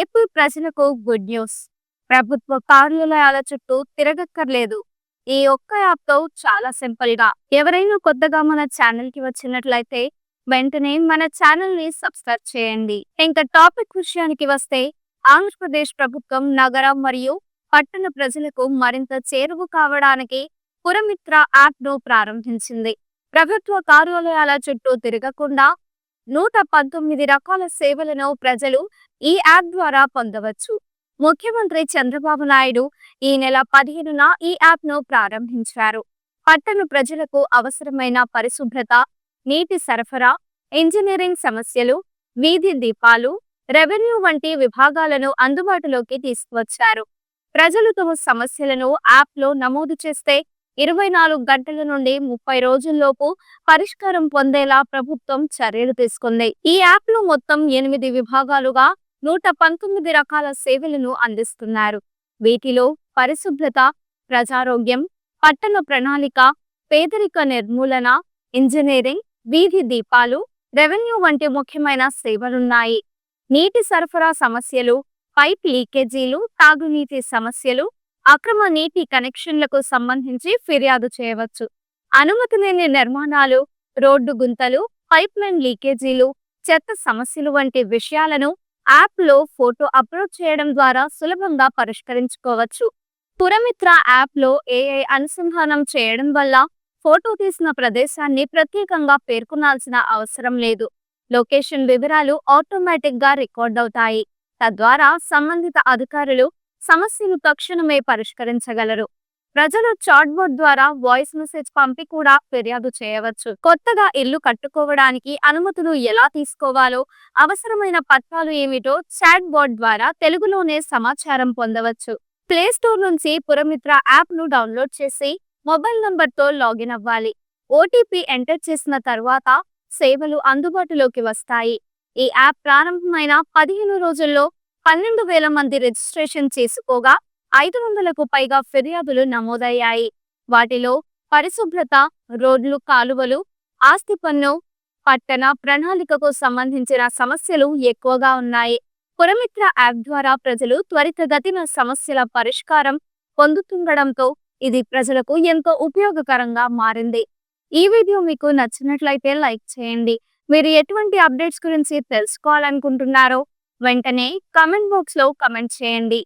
AP ప్రజలకు good news. ప్రభుత్వ కార్యాలయాల చుట్టూ తిరగక్కర్లేదు. ఈ ఒక్క యాప్‌తో చాలా సింపుల్‌గా ఎవరైనా కొత్తగా మన ఛానల్‌కి వచ్చినట్లయితే వెంటనే మన ఛానల్‌ని సబ్స్క్రైబ్ చేయండి. ఇంకా టాపిక్ విషయానికి వస్తే ఆంధ్రప్రదేశ్ ప్రభుత్వం నగర మరియు పట్టణ ప్రజలకు మరింత చేరువ కావడానికి పురమిత్ర యాప్‌ను ప్రారంభించింది. ప్రభుత్వ కార్యాలయాల చుట్టూ తిరగకుండా 119 రకాల సేవలను ప్రజలు ఈ యాప్ ద్వారా పొందవచ్చు. ముఖ్యమంత్రి చంద్రబాబు నాయుడు ఈ నెల 15న ఈ యాప్‌ను ప్రారంభించారు. పట్టణ ప్రజలకు అవసరమైన పరిశుభ్రత, నీటి సరఫరా, ఇంజనీరింగ్ సమస్యలు, వీధి దీపాలు, రెవెన్యూ వంటి విభాగాలను అందుబాటులోకి తీసుకువచ్చారు. ప్రజలు తమ సమస్యలను యాప్‌లో నమోదు చేస్తే 24 గంటల నుండి 30 రోజుల్లోపు పరిష్కారం పొందేలా ప్రభుత్వం చర్యలు తీసుకుంది. ఈ యాప్‌లో మొత్తం 8 విభాగాలుగా 119 రకాల సేవలను అందిస్తున్నారు. వీటిలో పరిశుభ్రత, ప్రజారోగ్యం, పట్టణ ప్రణాళిక, పేదరిక నిర్మూలన, ఇంజనీరింగ్, వీధి దీపాలు, రెవెన్యూ వంటి ముఖ్యమైన సేవలున్నాయి. నీటి సరఫరా సమస్యలు, పైప్ లీకేజీలు, తాగునీటి సమస్యలు, అక్రమ నీటి కనెక్షన్లకు సంబంధించి ఫిర్యాదు చేయవచ్చు. అనుమతి లేని నిర్మాణాలు, రోడ్డు గుంతలు, పైప్లైన్ లీకేజీలు, చెత్త సమస్యలు వంటి విషయాలను యాప్‌లో ఫోటో అప్లోడ్ చేయడం ద్వారా సులభంగా పరిష్కరించుకోవచ్చు. పురమిత్ర యాప్‌లో ఏఐ అనుసంధానం చేయడం వల్ల ఫోటో తీసిన ప్రదేశాన్ని ప్రత్యేకంగా పేర్కొనాల్సిన అవసరం లేదు. లొకేషన్ వివరాలు ఆటోమేటిక్‌గా రికార్డ్ అవుతాయి. తద్వారా సంబంధిత అధికారులు సమస్యను తక్షణమే పరిష్కరించగలరు. ప్రజలు చాట్‌బోట్ ద్వారా వాయిస్ మెసేజ్ పంపి కూడా ఫిర్యాదు చేయవచ్చు. కొత్తగా ఇల్లు కట్టుకోవడానికి అనుమతులు ఎలా తీసుకోవాలో, అవసరమైన పత్రాలు ఏమిటో చాట్ బాట్ ద్వారా తెలుగులోనే సమాచారం పొందవచ్చు. ప్లే స్టోర్ నుంచి పురమిత్ర యాప్‌ను డౌన్లోడ్ చేసి మొబైల్ నంబర్‌తో లాగిన్ అవ్వాలి. ఓటీపీ ఎంటర్ చేసిన తర్వాత సేవలు అందుబాటులోకి వస్తాయి. ఈ యాప్ ప్రారంభమైన 15 రోజుల్లో 12,000 మంది రిజిస్ట్రేషన్ చేసుకోగా 500కు పైగా ఫిర్యాదులు నమోదయ్యాయి. వాటిలో పరిశుభ్రత, రోడ్లు, కాలువలు, ఆస్తి పన్ను, పట్టణ ప్రణాళికకు సంబంధించిన సమస్యలు ఎక్కువగా ఉన్నాయి. పురమిత్ర యాప్ ద్వారా ప్రజలు త్వరితగతిన సమస్యల పరిష్కారం పొందుతుండడంతో ఇది ప్రజలకు ఎంతో ఉపయోగకరంగా మారింది. ఈ వీడియో మీకు నచ్చినట్లయితే లైక్ చేయండి. మీరు ఎటువంటి అప్డేట్స్ గురించి తెలుసుకోవాలనుకుంటున్నారో వెంటనే కామెంట్ బాక్స్‌లో కామెంట్ చేయండి.